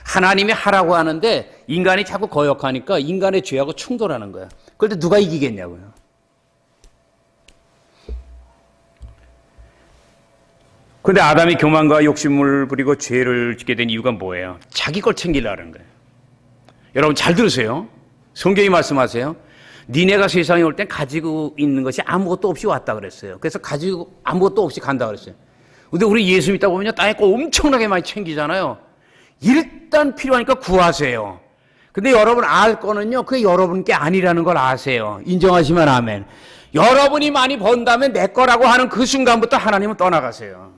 하나님이 하라고 하는데 인간이 자꾸 거역하니까 인간의 죄하고 충돌하는 거야. 그런데 누가 이기겠냐고요. 그런데 아담이 교만과 욕심을 부리고 죄를 짓게 된 이유가 뭐예요? 자기 걸 챙기려는 거예요. 여러분 잘 들으세요. 성경이 말씀하세요. 니네가 세상에 올 땐 가지고 있는 것이 아무것도 없이 왔다 그랬어요. 그래서 가지고 아무것도 없이 간다 그랬어요. 근데 우리 예수 믿다 보면 땅에 거 엄청나게 많이 챙기잖아요. 일단 필요하니까 구하세요. 근데 여러분 알 거는요, 그게 여러분 게 아니라는 걸 아세요. 인정하시면 아멘. 여러분이 많이 번다면 내 거라고 하는 그 순간부터 하나님은 떠나가세요.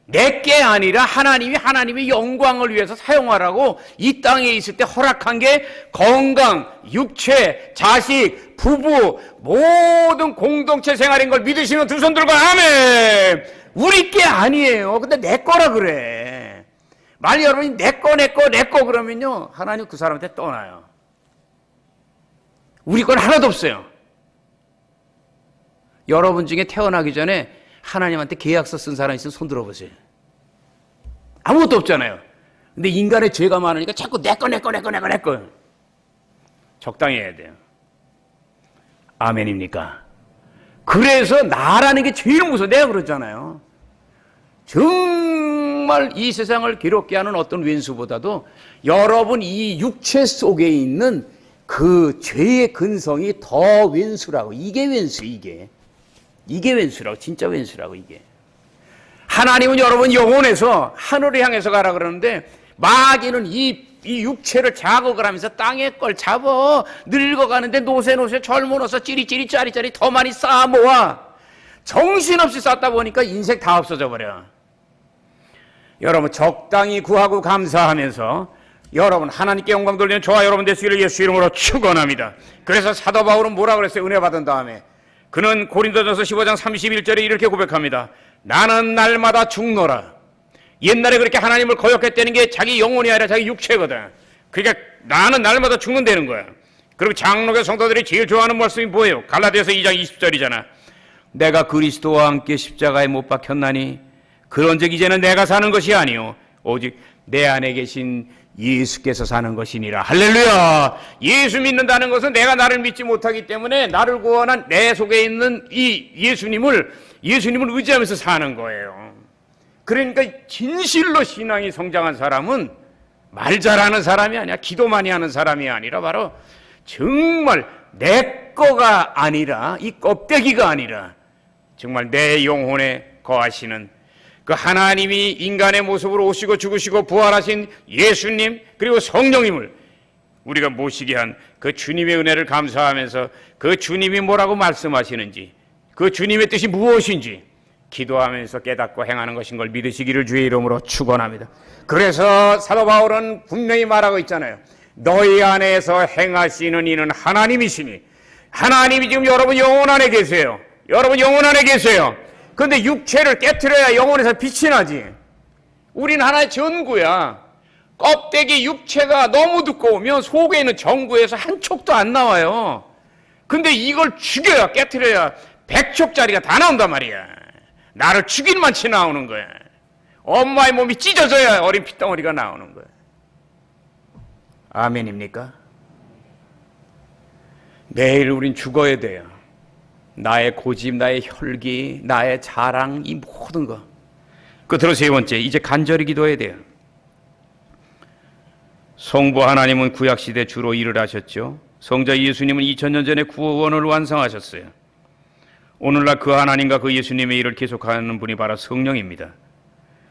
내게 아니라 하나님의 영광을 위해서 사용하라고 이 땅에 있을 때 허락한 게 건강, 육체, 자식, 부부, 모든 공동체 생활인 걸 믿으시는 두 손 들고 아멘. 우리 게 아니에요. 근데 내 거라 그래. 만약 여러분이 내 거 그러면요, 하나님 그 사람한테 떠나요. 우리 건 하나도 없어요. 여러분 중에 태어나기 전에 하나님한테 계약서 쓴 사람 있으면 손 들어보세요. 아무것도 없잖아요. 근데 인간의 죄가 많으니까 자꾸 내 거. 적당히 해야 돼요. 아멘입니까? 그래서 나라는 게 제일 무서워. 내가 그러잖아요. 정말 이 세상을 괴롭게 하는 어떤 왼수보다도 여러분 이 육체 속에 있는 그 죄의 근성이 더 왼수라고. 이게 왼수, 이게 왼수라고. 진짜 왼수라고, 이게. 하나님은 여러분 영혼에서 하늘을 향해서 가라 그러는데 마귀는 이 육체를 자극을 하면서 땅의 걸 잡아. 늙어가는데 노새 젊어서 찌리찌리 짜리짜리 더 많이 쌓아 모아. 정신없이 쌓다 보니까 인생 다 없어져 버려. 여러분 적당히 구하고 감사하면서 여러분 하나님께 영광 돌리는 저와 여러분 되시기를 예수 이름으로 축원합니다. 그래서 사도 바울은 뭐라 그랬어요? 은혜 받은 다음에 그는 고린도전서 15장 31절에 이렇게 고백합니다. 나는 날마다 죽노라. 옛날에 그렇게 하나님을 거역했다는 게 자기 영혼이 아니라 자기 육체거든. 그러니까 나는 날마다 죽는다는 거야. 그리고 장로교 성도들이 제일 좋아하는 말씀이 뭐예요? 갈라디아서 2장 20절이잖아. 내가 그리스도와 함께 십자가에 못 박혔나니 그런즉 이제는 내가 사는 것이 아니요 오직 내 안에 계신 예수께서 사는 것이니라. 할렐루야. 예수 믿는다는 것은 내가 나를 믿지 못하기 때문에 나를 구원한 내 속에 있는 이 예수님을 의지하면서 사는 거예요. 그러니까 진실로 신앙이 성장한 사람은 말 잘하는 사람이 아니야, 기도 많이 하는 사람이 아니라 바로 정말 내 거가 아니라, 이 껍데기가 아니라 정말 내 영혼에 거하시는 그 하나님이 인간의 모습으로 오시고 죽으시고 부활하신 예수님, 그리고 성령님을 우리가 모시게 한 그 주님의 은혜를 감사하면서 그 주님이 뭐라고 말씀하시는지, 그 주님의 뜻이 무엇인지 기도하면서 깨닫고 행하는 것인 걸 믿으시기를 주의 이름으로 축원합니다. 그래서 사도 바울은 분명히 말하고 있잖아요. 너희 안에서 행하시는 이는 하나님이시니, 하나님이 지금 여러분 영혼 안에 계세요. 여러분 영혼 안에 계세요. 그런데 육체를 깨트려야 영혼에서 빛이 나지. 우린 하나의 전구야. 껍데기 육체가 너무 두꺼우면 속에 있는 전구에서 한 촉도 안 나와요. 근데 이걸 죽여야, 깨트려야 100촉짜리가 다 나온단 말이야. 나를 죽일 만치 나오는 거야. 엄마의 몸이 찢어져야 어린 핏덩어리가 나오는 거야. 아멘입니까? 내일 우린 죽어야 돼요. 나의 고집, 나의 혈기, 나의 자랑, 이 모든 거. 끝으로 세 번째, 이제 간절히 기도해야 돼요. 성부 하나님은 구약시대 주로 일을 하셨죠. 성자 예수님은 2000년 전에 구원을 완성하셨어요. 오늘날 그 하나님과 그 예수님의 일을 계속하는 분이 바로 성령입니다.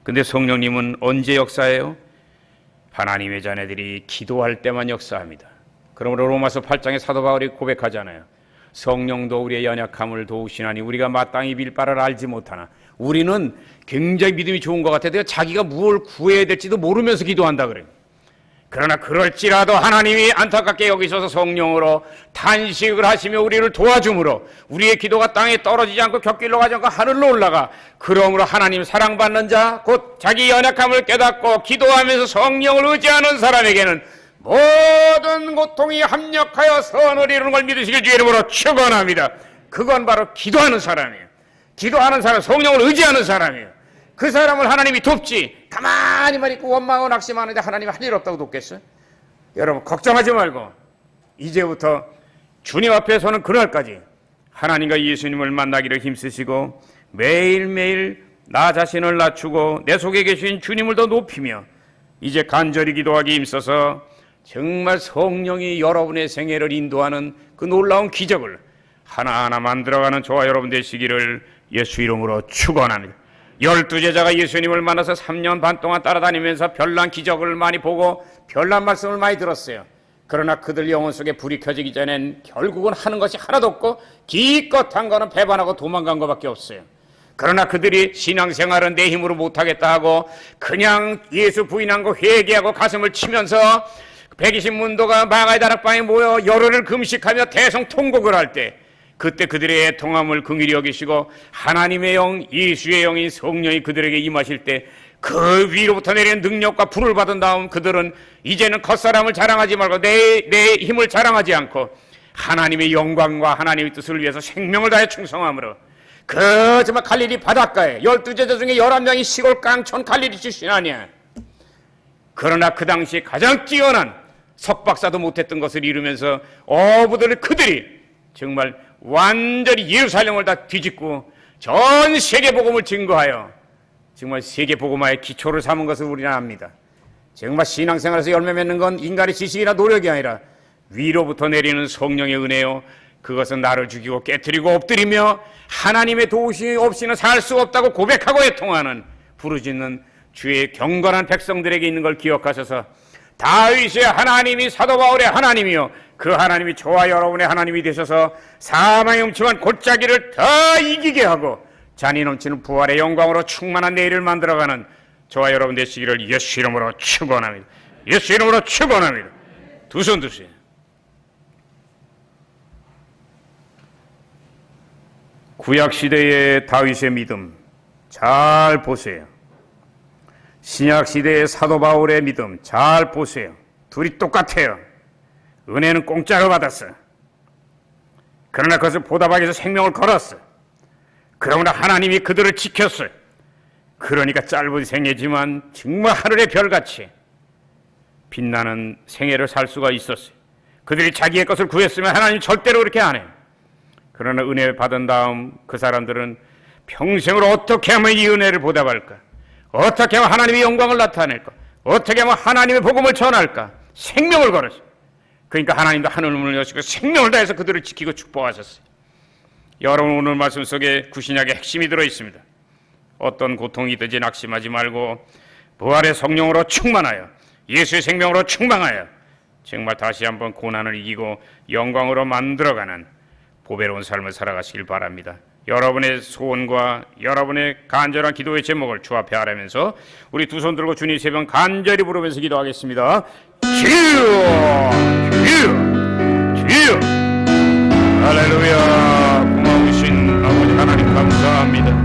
근데 성령님은 언제 역사해요? 하나님의 자녀들이 기도할 때만 역사합니다. 그러므로 로마서 8장에 사도 바울이 고백하잖아요. 성령도 우리의 연약함을 도우시나니 우리가 마땅히 빌 바를 알지 못하나. 우리는 굉장히 믿음이 좋은 것 같아도 자기가 무엇을 구해야 될지도 모르면서 기도한다 그래요. 그러나 그럴지라도 하나님이 안타깝게 여기셔서 성령으로 탄식을 하시며 우리를 도와줌으로 우리의 기도가 땅에 떨어지지 않고 곁길로 가지 않고 하늘로 올라가. 그러므로 하나님 사랑받는 자, 곧 자기 연약함을 깨닫고 기도하면서 성령을 의지하는 사람에게는 모든 고통이 합력하여 선을 이루는 걸 믿으시길 주의 이름으로 축원합니다. 그건 바로 기도하는 사람이에요. 기도하는 사람, 성령을 의지하는 사람이에요. 그 사람을 하나님이 돕지. 가만히만 있고 원망하고 낙심하는데 하나님이 할 일 없다고 돕겠어요? 여러분 걱정하지 말고 이제부터 주님 앞에 서는 그날까지 하나님과 예수님을 만나기를 힘쓰시고 매일매일 나 자신을 낮추고 내 속에 계신 주님을 더 높이며 이제 간절히 기도하기 힘써서 정말 성령이 여러분의 생애를 인도하는 그 놀라운 기적을 하나하나 만들어가는 저와 여러분 되시기를 예수 이름으로 축원합니다. 12제자가 예수님을 만나서 3년 반 동안 따라다니면서 별난 기적을 많이 보고 별난 말씀을 많이 들었어요. 그러나 그들 영혼 속에 불이 켜지기 전엔 결국은 하는 것이 하나도 없고 기껏 한 거는 배반하고 도망간 것밖에 없어요. 그러나 그들이 신앙생활은 내 힘으로 못하겠다 하고 그냥 예수 부인한 거 회개하고 가슴을 치면서 120문도가 마가의 다락방에 모여 열흘을 금식하며 대성통곡을 할 때 그때 그들의 애통함을 긍휼히 여기시고 하나님의 영, 예수의 영인 성령이 그들에게 임하실 때 그 위로부터 내리는 능력과 불을 받은 다음 그들은 이제는 겉사람을 자랑하지 말고 내 힘을 자랑하지 않고 하나님의 영광과 하나님의 뜻을 위해서 생명을 다해 충성함으로 그 정말 갈릴리 바닷가에 12제자 중에 11명이 시골 깡촌 갈릴리 출신 아니야. 그러나 그 당시에 가장 뛰어난 석박사도 못했던 것을 이루면서 어부들을 그들이 정말 완전히 예루살렘을 다 뒤집고 전 세계 복음을 증거하여 정말 세계 복음화의 기초를 삼은 것을 우리는 압니다. 정말 신앙생활에서 열매 맺는 건 인간의 지식이나 노력이 아니라 위로부터 내리는 성령의 은혜요. 그것은 나를 죽이고 깨트리고 엎드리며 하나님의 도우심이 없이는 살 수 없다고 고백하고 애통하는 부르짖는 주의 경건한 백성들에게 있는 걸 기억하셔서 다윗의 하나님이 사도 바울의 하나님이요 그 하나님이 저와 여러분의 하나님이 되셔서 사망의 음침한 골짜기를 더 이기게 하고 잔이 넘치는 부활의 영광으로 충만한 내일을 만들어가는 저와 여러분 되시기를 예수 이름으로 축원합니다. 예수 이름으로 축원합니다. 두 손 드세요. 구약시대의 다윗의 믿음 잘 보세요. 신약시대의 사도 바울의 믿음 잘 보세요. 둘이 똑같아요. 은혜는 공짜로 받았어. 그러나 그것을 보답하기 위해서 생명을 걸었어. 그러나 하나님이 그들을 지켰어요. 그러니까 짧은 생애지만 정말 하늘의 별같이 빛나는 생애를 살 수가 있었어요. 그들이 자기의 것을 구했으면 하나님 절대로 그렇게 안 해요. 그러나 은혜 받은 다음 그 사람들은 평생으로 어떻게 하면 이 은혜를 보답할까? 어떻게 하면 하나님의 영광을 나타낼까? 어떻게 하면 하나님의 복음을 전할까? 생명을 걸었어요. 그러니까 하나님도 하늘문을 여시고 생명을 다해서 그들을 지키고 축복하셨어요. 여러분, 오늘 말씀 속에 구신약의 핵심이 들어있습니다. 어떤 고통이든지 낙심하지 말고 부활의 성령으로 충만하여 예수의 생명으로 충만하여 정말 다시 한번 고난을 이기고 영광으로 만들어가는 보배로운 삶을 살아가시길 바랍니다. 여러분의 소원과 여러분의 간절한 기도의 제목을 주 앞에 아뢰면서 우리 두 손 들고 주님 세 번 간절히 부르면서 기도하겠습니다. 주여, 주여, 주여. 할렐루야. 고마우신 아버지 하나님 감사합니다.